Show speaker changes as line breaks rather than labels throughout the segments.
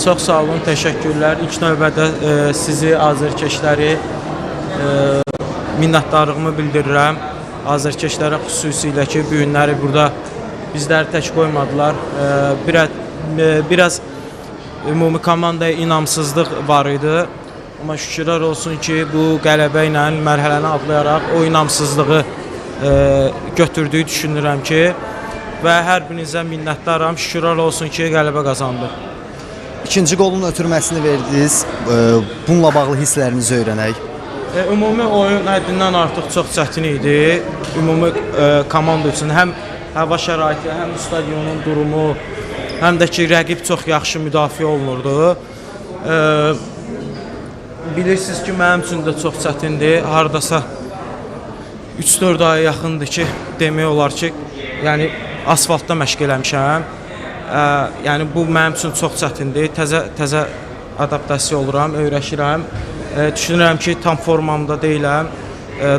Çox sağ olun, təşəkkürlər. İlk növbədə sizi, azərkeşləri minnətdarlığımı bildirirəm. Azərkeşlərə xüsusilə ki, bu günləri burada bizləri tək qoymadılar. Biraz ümumi komandaya inamsızlıq var idi. Amma şükürlər olsun ki, bu qələbə ilə mərhələni adlayaraq o inamsızlığı götürdüyü düşünürəm ki, və hər birinizə minnətdaram. Şükürlər olsun ki, qələbə qazandıq.
İkinci qolun ötürməsini verdiniz. Bununla bağlı hisslərinizi öyrənək.
Ümumi oyun həddindən artıq çox çətin idi. Ümumi komanda üçün həm hava şəraiti, həm stadionun durumu, həm də ki, rəqib çox yaxşı müdafiə olunurdu. Bilirsiniz ki, mənim üçün də çox çətindir. Hardasa 3-4 aya yaxındır ki, demək olar ki, yəni asfaltda məşq eləmişəm. Yəni bu mənim üçün çox çətindir. Təzə adaptasiya oluram, öyrəşirəm. Düşünürəm ki, tam formamda deyiləm.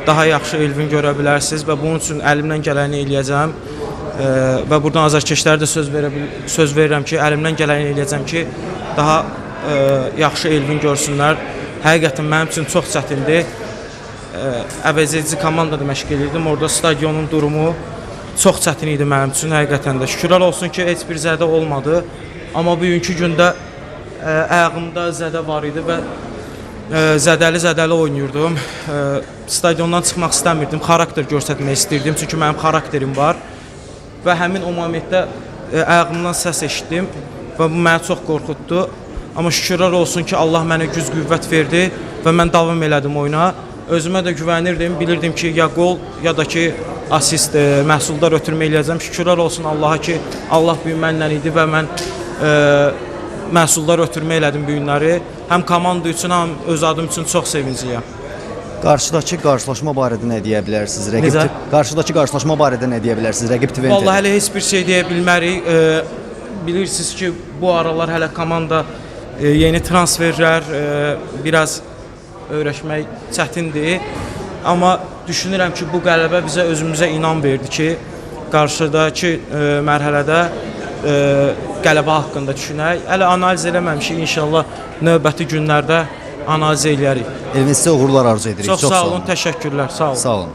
Daha yaxşı Elvin görə bilərsiniz və bunun üçün əlimdən gələni eləyəcəm. Və buradan azərkeşlərə də söz verirəm ki, əlimdən gələni eləyəcəm ki, daha yaxşı Elvin görsünlər. Həqiqətən mənim üçün çox çətindir. Əvəzedici komandada məşq edirdim. Orada stadionun durumu çox çətin idi mənim üçün, həqiqətən də. Şükürlər olsun ki, heç bir zədə olmadı. Amma bugünkü gündə ayağımda zədə var idi və zədəli oynayırdım. Stadiondan çıxmaq istəmirdim, xarakter göstərmək istirdim. Çünki mənim xarakterim var. Və həmin o momentdə ayağımdan səs eşitdim və bu məni çox qorxutdu. Amma şükürlər olsun ki, Allah mənə güc qüvvət verdi və mən davam elədim oyuna. Özümə də güvənirdim, bilirdim ki, ya qol, ya da ki, asist, məhsuldar ötürmə eləyəcəm. Şükürlər olsun Allaha ki, Allah bu gün mənlə idi və mən məhsuldar ötürmə elədim bu günləri. Həm komanda üçün, həm öz adım üçün çox sevincliyəm.
Qarşıdakı qarşılaşma barədə nə deyə bilərsiniz? Qarşıdakı qarşılaşma barədə nə deyə bilərsiniz? Rəqib Twente.
Vallahi hələ heç bir şey deyə bilmərik. Bilirsiniz ki, bu aralar hələ komanda yeni transferlər, biraz öyrəşmək çətindir. Amma düşünürəm ki, bu qələbə bizə özümüzə inam verdi ki, qarşıdakı mərhələdə qələbə haqqında düşünək. Hələ analiz eləməmişik, inşallah növbəti günlərdə analiz eləyərik.
Evinizdə uğurlar arzu edirik.
Çox sağ olun, təşəkkürlər, sağ olun.
Sağ olun.